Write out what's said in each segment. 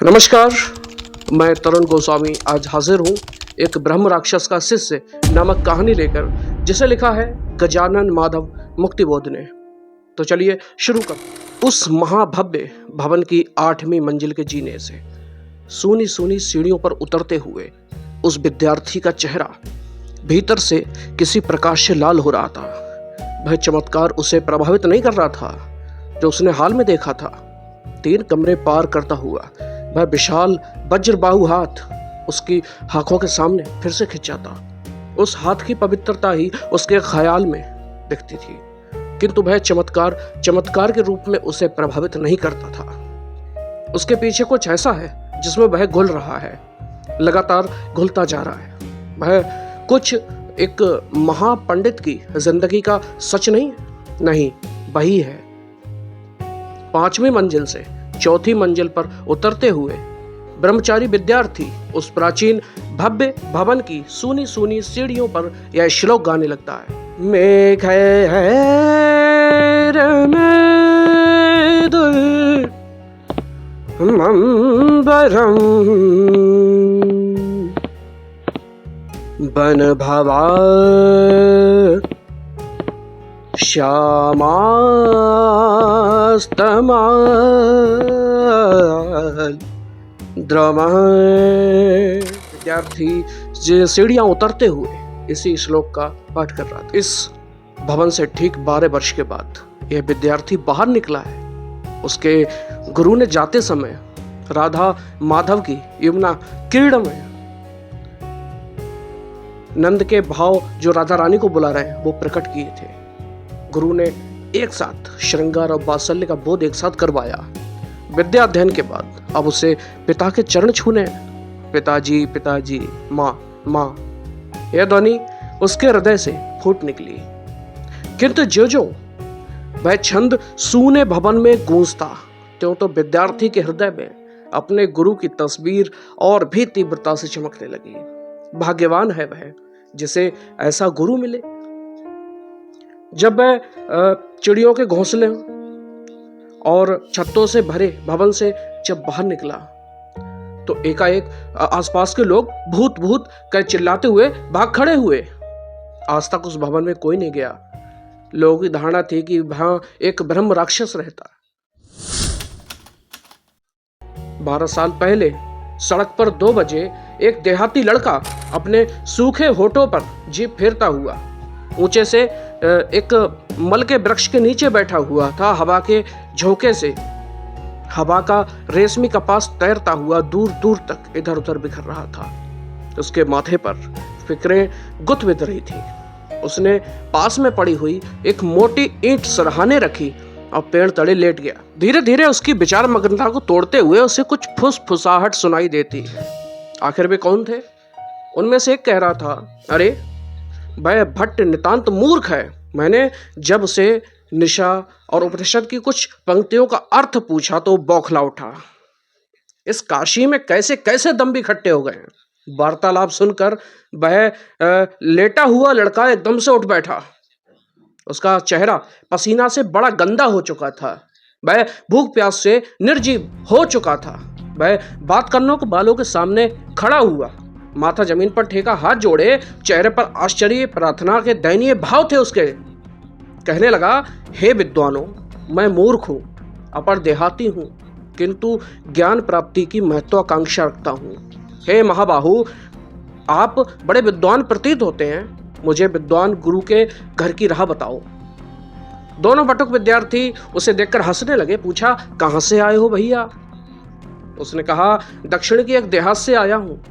नमस्कार, मैं तरुण गोस्वामी आज हाजिर हूँ एक ब्रह्म राक्षस का शिष्य नामक कहानी लेकर, जिसे लिखा है गजानन माधव मुक्तिबोध ने। तो चलिए शुरू कर। उस महाभव्य भवन की 8वीं मंजिल के जीने से सूनी सूनी सीढ़ियों पर उतरते हुए उस विद्यार्थी का चेहरा भीतर से किसी प्रकाश से लाल हो रहा था। वह चमत्कार उसे प्रभावित नहीं कर रहा था जो उसने हाल में देखा था। 3 कमरे पार करता हुआ वह विशाल वज्रबाहु हाथ उसकी आंखों के सामने फिर से खिंचाता। उस हाथ की पवित्रता ही उसके ख्याल में दिखती थी, किंतु वह चमत्कार के रूप में उसे प्रभावित नहीं करता था। उसके पीछे कुछ ऐसा है जिसमें वह घुल रहा है, लगातार घुलता जा रहा है। वह कुछ एक महापंडित की जिंदगी का सच नहीं, वही है। 5वीं मंजिल से 4थी मंजिल पर उतरते हुए ब्रह्मचारी विद्यार्थी उस प्राचीन भव्य भवन की सूनी सूनी सीढ़ियों पर यह श्लोक गाने लगता है। मेघ मंबरम बन भवा श्यामास्तमाल द्रमा। विद्यार्थी सीढ़ियां उतरते हुए इसी श्लोक का पाठ कर रहा था। इस भवन से ठीक 12 वर्ष के बाद यह विद्यार्थी बाहर निकला है। उसके गुरु ने जाते समय राधा माधव की यमुना क्रीड़ा में नंद के भाव जो राधा रानी को बुला रहे हैं वो प्रकट किए थे। गुरु ने एक साथ श्रृंगार और वात्सल्य का बोध एक साथ करवाया। विद्या अध्ययन के बाद अब उसे पिता के चरण छूने, पिताजी पिताजी, माँ माँ, यह ध्वनि उसके हृदय से फूट निकली। किंतु जो वह छंद सूने भवन में गूंजता, त्यों तो विद्यार्थी के हृदय में अपने गुरु की तस्वीर और भी तीव्रता से चमकने लगी। भाग्यवान है वह जिसे ऐसा गुरु मिले। जब वह चिड़ियों के घोंसले और छत्तों से भरे भवन से जब बाहर निकला तो एकाएक आसपास के लोग भूत भूत कर चिल्लाते हुए भाग खड़े हुए। आज तक उस भवन में कोई नहीं गया। लोगों की धारणा थी कि वहां एक ब्रह्म राक्षस रहता। 12 साल पहले सड़क पर 2 बजे एक देहाती लड़का अपने सूखे होठों पर जीप फेरता हुआ ऊंचे से एक मल के वृक्ष के नीचे बैठा हुआ था। हवा के झोंके से हवा का रेशमी कपास तैरता हुआ दूर दूर तक इधर उधर बिखर रहा था। उसके माथे पर फिक्रें गुथ विध रही थी। उसने पास में पड़ी हुई एक मोटी ईंट सरहाने रखी और पेड़ तले लेट गया। धीरे धीरे उसकी विचार मग्नता को तोड़ते हुए उसे कुछ फुसफुसाहट सुनाई देती। आखिर वे कौन थे? उनमें से एक कह रहा था, अरे वह भट्ट नितांत मूर्ख है। मैंने जब उसे निशा और उपनिषद की कुछ पंक्तियों का अर्थ पूछा तो बौखला उठा। इस काशी में कैसे कैसे दम इकट्ठे हो गए। वार्तालाप सुनकर वह लेटा हुआ लड़का एकदम से उठ बैठा। उसका चेहरा पसीना से बड़ा गंदा हो चुका था। वह भूख प्यास से निर्जीव हो चुका था। वह बात करने को बालों के सामने खड़ा हुआ, माथा जमीन पर ठेका, हाथ जोड़े, चेहरे पर आश्चर्य प्रार्थना के दयनीय भाव थे उसके। कहने लगा, हे विद्वानों, मैं मूर्ख हूँ, अपर देहाती हूँ, किंतु ज्ञान प्राप्ति की महत्वाकांक्षा रखता हूँ। हे महाबाहु, आप बड़े विद्वान प्रतीत होते हैं, मुझे विद्वान गुरु के घर की राह बताओ। दोनों बटुक विद्यार्थी उसे देखकर हंसने लगे। पूछा, कहाँ से आए हो भैया? उसने कहा, दक्षिण की एक देहात से आया हूँ।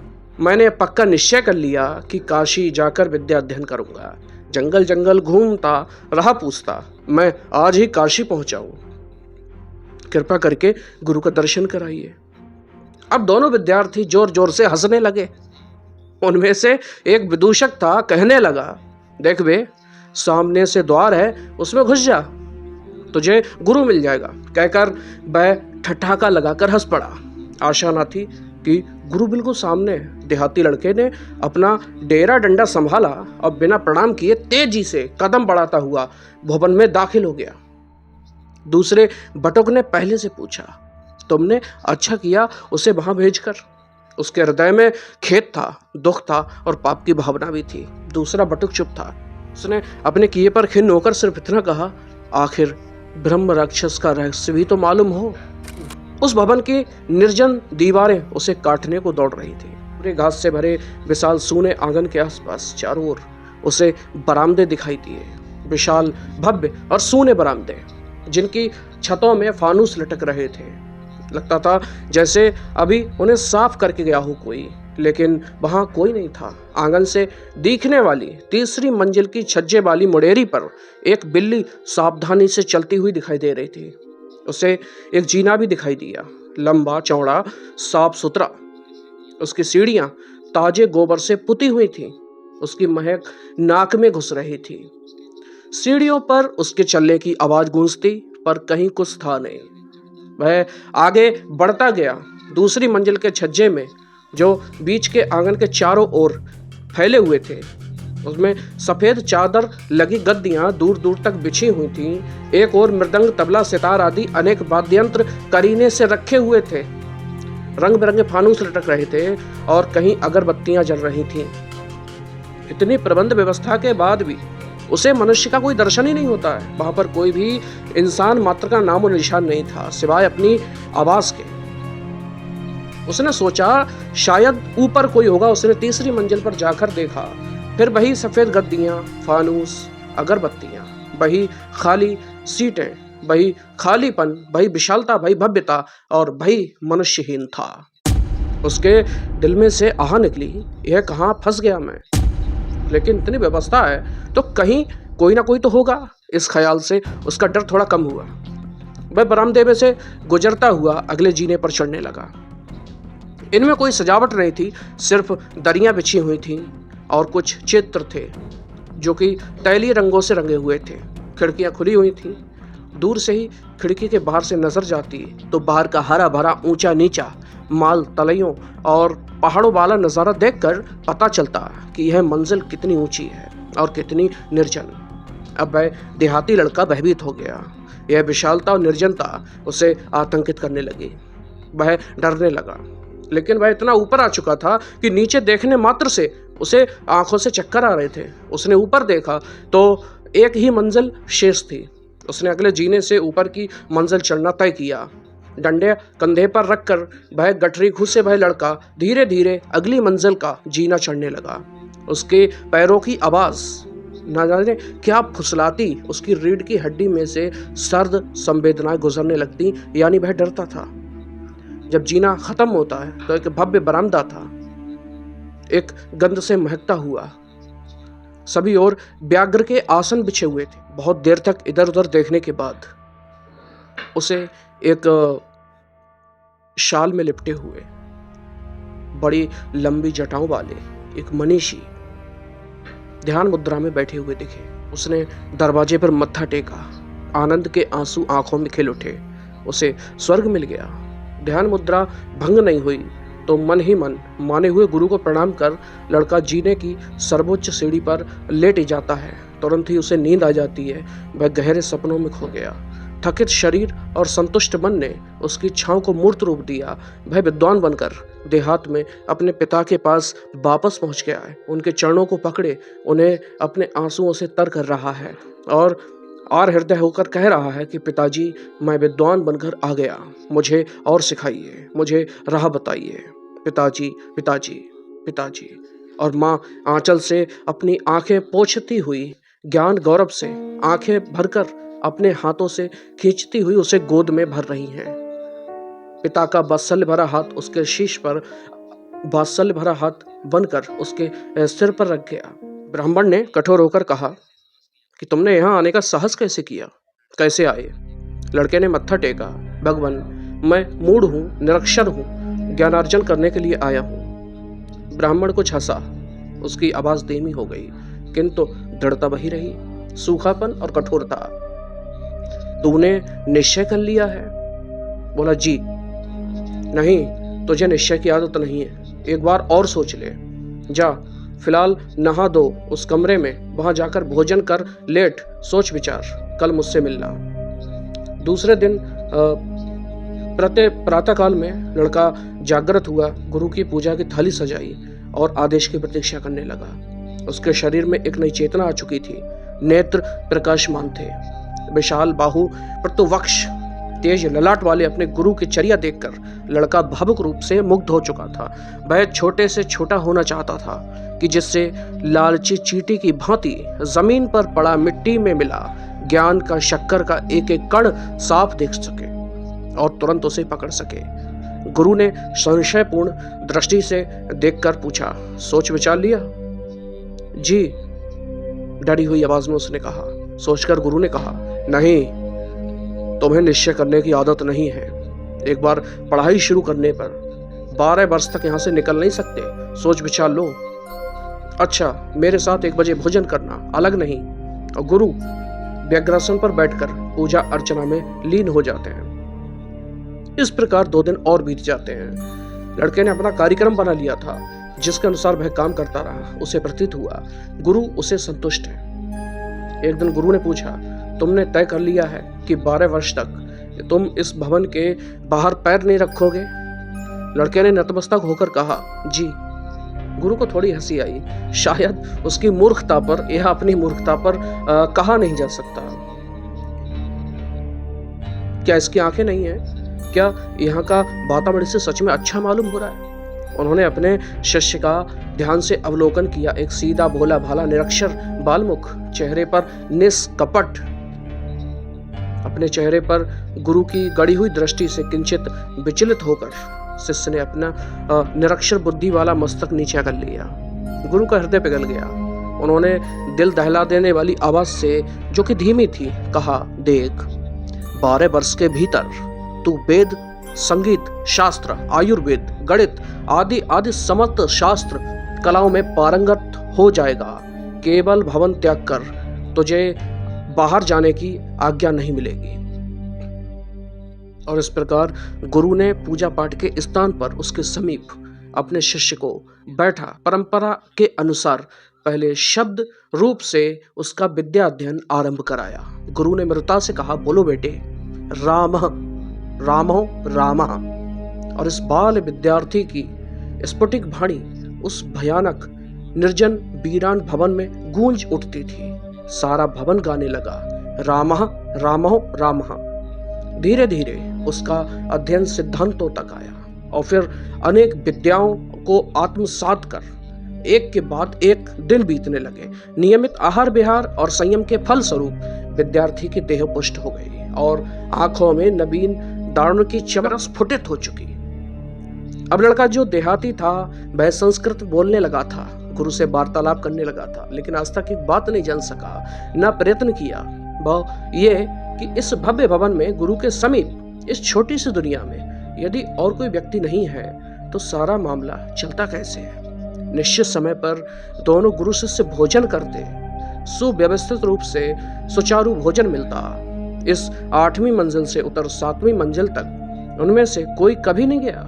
मैंने पक्का निश्चय कर लिया कि काशी जाकर विद्या अध्ययन करूंगा। जंगल जंगल घूमता, राह पूछता, मैं आज ही काशी पहुंचा हूं। कृपा करके गुरु का दर्शन कराइए। अब दोनों विद्यार्थी जोर जोर से हंसने लगे। उनमें से एक विदूषक था, कहने लगा, देख बे, सामने से द्वार है, उसमें घुस जा, तुझे गुरु मिल जाएगा। कहकर वह ठठाका लगाकर हंस पड़ा। आशा न थी कि गुरु बिल्कुल सामने है। देहाती लड़के ने अपना डेरा डंडा संभाला और बिना प्रणाम किए तेजी से कदम बढ़ाता हुआ भवन में दाखिल हो गया। दूसरे बटुक ने पहले से पूछा, तुमने अच्छा किया उसे वहां भेजकर। उसके हृदय में खेद था, दुख था और पाप की भावना भी थी। दूसरा बटुक चुप था। उसने अपने किए पर खिन्न होकर सिर्फ इतना कहा, आखिर ब्रह्म राक्षस का रहस्य भी तो मालूम हो। उस भवन की निर्जन दीवारें उसे काटने को दौड़ रही थी। पूरे घास से भरे विशाल सूने आंगन के आसपास चारों ओर उसे बरामदे दिखाई दिए, विशाल भव्य और सूने बरामदे जिनकी छतों में फानूस लटक रहे थे। लगता था जैसे अभी उन्हें साफ करके गया हो कोई, लेकिन वहां कोई नहीं था। आंगन से दिखने वाली तीसरी मंजिल की छज्जे वाली मुड़ेरी पर एक बिल्ली सावधानी से चलती हुई दिखाई दे रही थी। उसे एक जीना भी दिखाई दिया, लंबा चौड़ा साफ सुथरा। उसकी सीढ़ियां ताजे गोबर से पुती हुई थीं। उसकी महक नाक में घुस रही थी। सीढ़ियों पर उसके चलने की आवाज गूंजती, पर कहीं कुछ था नहीं। वह आगे बढ़ता गया। दूसरी मंजिल के छज्जे में, जो बीच के आंगन के चारों ओर फैले हुए थे, उसमें सफेद चादर लगी गद्दियां दूर दूर तक बिछी हुई थीं। एक और मृदंग, तबला, सितार आदि अनेक वाद्ययंत्र करीने से रखे हुए थे। रंग बिरंगे फानूस लटक रहे थे और कहीं अगरबत्तियां जल रही थीं। इतनी प्रबंध व्यवस्था के बाद भी उसे मनुष्य का कोई दर्शन ही नहीं होता है। वहां पर कोई भी इंसान मात्र का नामो निशान नहीं था, सिवाय अपनी आवाज के। उसने सोचा शायद ऊपर कोई होगा। उसने तीसरी मंजिल पर जाकर देखा, फिर वही सफेद गद्दियां, फानूस, अगरबत्तियां, वही खाली सीटें, वही खालीपन, वही विशालता, वही भव्यता और वही मनुष्यहीन था। उसके दिल में से आह निकली, यह कहां फंस गया मैं। लेकिन इतनी व्यवस्था है तो कहीं कोई ना कोई तो होगा। इस ख्याल से उसका डर थोड़ा कम हुआ। वह बरामदे में से गुजरता हुआ अगले जीने पर चढ़ने लगा। इनमें कोई सजावट नहीं थी, सिर्फ दरियां बिछी हुई थीं और कुछ चित्र थे जो कि तैलीय रंगों से रंगे हुए थे। खिड़कियां खुली हुई थीं। दूर से ही खिड़की के बाहर से नजर जाती तो बाहर का हरा भरा, ऊंचा नीचा, माल तलैयों और पहाड़ों वाला नज़ारा देखकर पता चलता कि यह मंजिल कितनी ऊंची है और कितनी निर्जन। अब वह देहाती लड़का भयभीत हो गया। यह विशालता और निर्जनता उसे आतंकित करने लगी। वह डरने लगा, लेकिन वह इतना ऊपर आ चुका था कि नीचे देखने मात्र से उसे आंखों से चक्कर आ रहे थे। उसने ऊपर देखा तो एक ही मंजिल शेष थी। उसने अगले जीने से ऊपर की मंजिल चढ़ना तय किया। डंडे कंधे पर रखकर वह गठरी घुसे वह लड़का धीरे धीरे अगली मंजिल का जीना चढ़ने लगा। उसके पैरों की आवाज न जाने क्या फुसलाती उसकी रीढ़ की हड्डी में से सर्द संवेदनाएं गुजरने लगती। यानी वह डरता था। जब जीना खत्म होता है तो एक भव्य बरामदा था, एक गंध से महकता हुआ। सभी ओर व्याघ्र के आसन बिछे हुए थे। बहुत देर तक इधर उधर देखने के बाद उसे एक शाल में लिपटे हुए, बड़ी लंबी जटाओं वाले एक मनीषी ध्यान मुद्रा में बैठे हुए दिखे। उसने दरवाजे पर मत्था टेका। आनंद के आंसू आंखों में खिल उठे। उसे स्वर्ग मिल गया। ध्यान मुद्रा भंग नहीं हुई तो मन ही मन माने हुए गुरु को प्रणाम कर लड़का जीने की सर्वोच्च सीढ़ी पर लेट जाता है। तुरंत ही उसे नींद आ जाती है। वह गहरे सपनों में खो गया। थकित शरीर और संतुष्ट मन ने उसकी छांव को मूर्त रूप दिया। वह विद्वान बनकर देहात में अपने पिता के पास वापस पहुंच गया है। उनके चरणों को पकड़े उन्हें अपने आंसुओं से तर कर रहा है और हृदय होकर कह रहा है कि पिताजी, मैं विद्वान बनकर आ गया, मुझे और सिखाइए, मुझे राह बताइए, पिताजी पिताजी पिताजी। और माँ आंचल से अपनी आंखें पोंछती हुई ज्ञान गौरव से आंखें भरकर अपने हाथों से खींचती हुई उसे गोद में भर रही हैं। पिता का वात्सल्य भरा हाथ उसके शीश पर वात्सल्य भरा हाथ बनकर उसके सिर पर रख गया। ब्राह्मण ने कठोर होकर कहा कि तुमने यहाँ आने का साहस कैसे किया, कैसे आए? लड़के ने मत्था टेका। भगवान, मैं मूढ़ हूँ, निरक्षर हूँ, ज्ञानार्जन करने के लिए आया हूँ। ब्राह्मण कुछ हंसा। उसकी आवाज धीमी हो गई, किंतु दृढ़ता वही रही, सूखापन और कठोरता। तूने निश्चय कर लिया है? बोला, जी नहीं, तुझे निश्चय की आदत नहीं है। एक बार और सोच ले। जा, फिलहाल नहा दो उस कमरे में, वहां जाकर भोजन कर, लेट, सोच विचार, कल मुझसे मिलना। दूसरे दिन प्रत्येक प्रातःकाल में लड़का जागृत हुआ, गुरु की पूजा की थाली सजाई और आदेश की प्रतीक्षा करने लगा। उसके शरीर में एक नई चेतना आ चुकी थी। नेत्र प्रकाशमान थे, विशाल बाहु, प्रतुवक्ष, तेज ललाट वाले अपने गुरु की चर्या देखकर लड़का भावुक रूप से मुग्ध हो चुका था। वह छोटे से छोटा होना चाहता था कि जिससे लालची चींटी की भांति जमीन पर पड़ा मिट्टी में मिला ज्ञान का शक्कर का एक एक कण साफ देख सके और तुरंत उसे पकड़ सके। गुरु ने संशयपूर्ण दृष्टि से देखकर पूछा, सोच विचार लिया? जी, डरी हुई आवाज में उसने कहा। सोचकर गुरु ने कहा, नहीं, तुम्हें निश्चय करने की आदत नहीं है। एक बार पढ़ाई शुरू करने पर 12 वर्ष तक यहां से निकल नहीं सकते। सोच विचार लो। अच्छा, मेरे साथ 1 बजे भोजन करना, अलग नहीं। और गुरु व्यग्रासन पर बैठकर पूजा अर्चना में लीन हो जाते हैं। इस प्रकार 2 दिन और बीत जाते हैं। लड़के ने अपना कार्यक्रम बना लिया था, जिसके अनुसार वह काम करता रहा। उसे प्रतीत हुआ गुरु उसे संतुष्ट है। एक दिन गुरु ने पूछा, तुमने तय कर लिया है कि 12 वर्ष तक तुम इस भवन के बाहर पैर नहीं रखोगे? लड़के ने नतमस्तक होकर कहा, जी। गुरु को थोड़ी हंसी आई। शायद उसकी मूर्खता पर या अपनी मूर्खता पर कहा नहीं जा सकता। क्या इसकी आंखें नहीं है? क्या यहाँ का वातावरण से सच में अच्छा मालूम हो रहा है? उन्होंने अपने शिष्य का ध्यान से अवलोकन किया। एक सीधा भोला भाला निरक्षर बालमुख, चेहरे पर निष्कपट। अपने चेहरे पर गुरु की गड़ी हुई दृष्टि से किंचित विचलित होकर शिष्य ने अपना निरक्षर बुद्धि वाला मस्तक नीचे कर लिया। गुरु का हृदय पिघल गया। उन्होंने दिल दहला देने वाली आवाज से, जो कि धीमी थी, कहा, देख, 12 वर्ष के भीतर तू वेद, संगीत, शास्त्र, आयुर्वेद, गणित आदि आदि समस्त शास्त्र कलाओं में पारंगत हो जाएगा। केवल भवन त्याग कर, तुझे बाहर जाने की आज्ञा नहीं मिलेगी। और इस प्रकार गुरु ने पूजा पाठ के स्थान पर उसके समीप अपने शिष्य को बैठा परंपरा के अनुसार पहले शब्द रूप से उसका विद्या अध्ययन आरंभ कराया। गुरु ने मृदुता से कहा, बोलो बेटे, रामः रामो रामः। और इस बाल विद्यार्थी की स्फुटिक वाणी उस भयानक निर्जन वीरान भवन में गूंज उठती थी। सारा भवन गाने लगा, रामः रामो रामः। धीरे धीरे उसका अध्ययन सिद्धांतों तक आया और फिर अनेक विद्याओं को आत्मसात कर एक के बाद एक दिन बीतने लगे। नियमित आहार विहार और संयम के फल स्वरूप विद्यार्थी की देह पुष्ट हो गई और आंखों में नवीन दारुण की चमक स्फुटित हो चुकी। अब लड़का जो देहाती था वह संस्कृत बोलने लगा था, गुरु से वार्तालाप करने लगा था, लेकिन आज तक एक बात नहीं जान सका, न प्रयत्न किया। वह ये कि इस भव्य भवन में गुरु के समीप इस छोटी सी दुनिया में यदि और कोई व्यक्ति नहीं है तो सारा मामला चलता कैसे है। निश्चित समय पर दोनों गुरु शिष्य भोजन करते, सुव्यवस्थित रूप से सुचारू भोजन मिलता। इस 8वीं मंजिल से उतर 7वीं मंजिल तक उनमें से कोई कभी नहीं गया।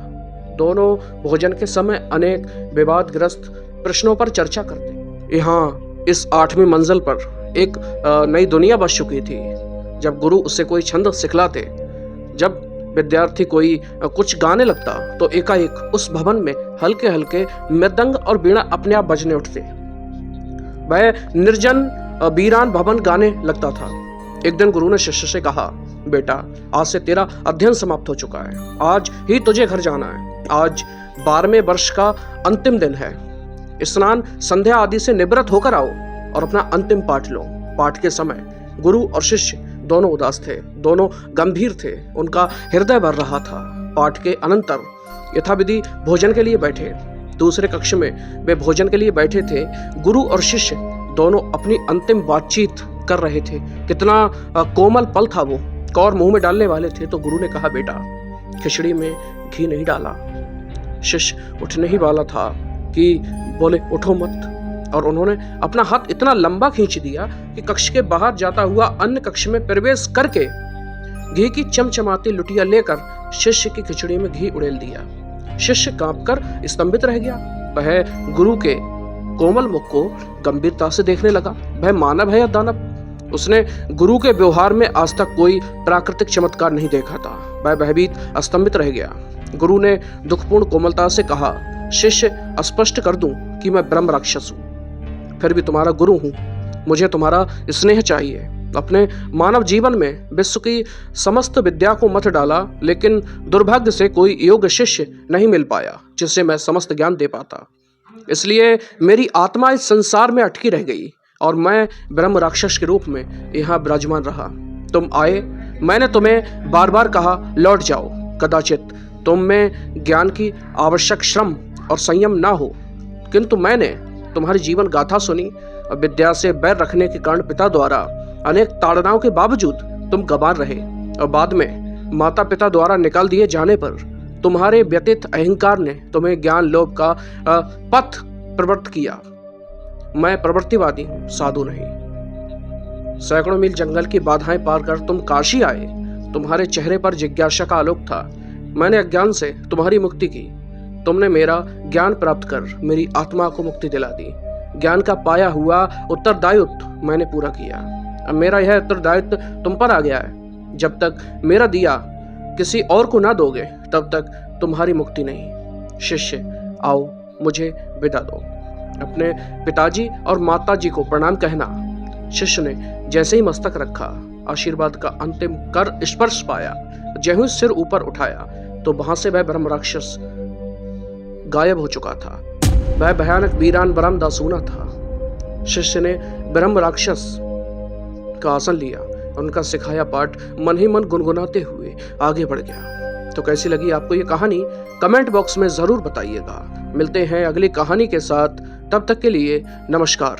दोनों भोजन के समय अनेक विवादग्रस्त प्रश्नों पर चर्चा करते। यहाँ इस 8वीं मंजिल पर एक नई दुनिया बस चुकी थी। जब गुरु उससे कोई छंद सिखलाते, जब विद्यार्थी कोई कुछ गाने लगता तो एकाएक उस भवन में हल्के हल्के मृदंग और वीणा अपने आप बजने उठते। वह निर्जन वीरान भवन गाने लगता था। एक दिन गुरु ने शिष्य से कहा, बेटा, आज से तेरा अध्ययन समाप्त हो चुका है, आज ही तुझे घर जाना है। आज 12वें वर्ष का अंतिम दिन है। स्नान संध्या आदि से निवृत्त होकर आओ और अपना अंतिम पाठ लो। पाठ के समय गुरु और शिष्य दोनों उदास थे, दोनों गंभीर थे, उनका हृदय भर रहा था। पाठ के अनंतर यथाविधि भोजन के लिए बैठे। दूसरे कक्ष में वे भोजन के लिए बैठे थे। गुरु और शिष्य दोनों अपनी अंतिम बातचीत कर रहे थे। कितना कोमल पल था वो। कौर मुंह में डालने वाले थे तो गुरु ने कहा, बेटा, खिचड़ी में घी नहीं डाला। शिष्य उठने ही वाला था कि बोले, उठो मत। और उन्होंने अपना हाथ इतना लंबा खींच दिया कि कक्ष के बाहर जाता हुआ अन्य कक्ष में प्रवेश करके घी की चमचमाती लुटिया लेकर शिष्य की खिचड़ी में घी उड़ेल दिया। शिष्य कांपकर स्तंभित रह गया। वह गुरु के कोमल मुख को गंभीरता से देखने लगा। वह मानव है या दानव? उसने गुरु के व्यवहार में आज तक कोई प्राकृतिक चमत्कार नहीं देखा था। वह भयभीत स्तंभित रह गया। गुरु ने दुखपूर्ण कोमलता से कहा, शिष्य, स्पष्ट कर दूं कि मैं ब्रह्म राक्षस हूं, फिर भी तुम्हारा गुरु हूं। मुझे तुम्हारा स्नेह चाहिए। अपने मानव जीवन में विश्व की समस्त विद्या को मत डाला, लेकिन दुर्भाग्य से कोई योग्य शिष्य नहीं मिल पाया जिससे मैं समस्त ज्ञान दे पाता। इसलिए मेरी आत्मा इस संसार में अटकी रह गई और मैं ब्रह्म राक्षस के रूप में यहाँ विराजमान रहा। तुम आए, मैंने तुम्हें बार बार कहा लौट जाओ। कदाचित तुम में ज्ञान की आवश्यक श्रम और संयम ना हो, किंतु मैंने तुम्हारी जीवन गाथा सुनी और विद्या से बैर रखने के कारण पिता द्वारा अनेक ताड़नाओं के बावजूद तुम गंवार रहे और बाद में माता पिता द्वारा निकाल दिए जाने पर तुम्हारे व्यतीत अहंकार ने तुम्हें ज्ञान लोभ का पथ प्रवृत्त किया। मैं प्रवृत्तिवादी हूं, साधु नहीं। सैकड़ों मील जंगल की बाधाएं पार कर तुम काशी आए। तुम्हारे चेहरे पर जिज्ञासा का आलोक था। मैंने अज्ञान से तुम्हारी मुक्ति की। तुमने मेरा ज्ञान प्राप्त कर मेरी आत्मा को मुक्ति दिला दी। ज्ञान का पाया हुआ उत्तरदायित्व मैंने पूरा किया। अब मेरा यह उत्तरदायित्व तुम पर आ गया है। जब तक मेरा दिया किसी और को ना दोगे, तब तक तुम्हारी मुक्ति नहीं। शिष्य, आओ, मुझे विदा दो। अपने पिताजी और माताजी को प्रणाम कहना। शिष्य ने जैसे ही मस्तक रखा, आशीर्वाद का अंतिम कर स्पर्श पाया, जैसे ही सिर ऊपर उठाया तो वहां से वह ब्रह्म राक्षस गायब हो चुका था। वह भयानक वीरान बरामदासूना था। शिष्य ने ब्रह्म राक्षस का आसन लिया और उनका सिखाया पाठ मन ही मन गुनगुनाते हुए आगे बढ़ गया। तो कैसी लगी आपको ये कहानी, कमेंट बॉक्स में जरूर बताइएगा। मिलते हैं अगली कहानी के साथ, तब तक के लिए नमस्कार।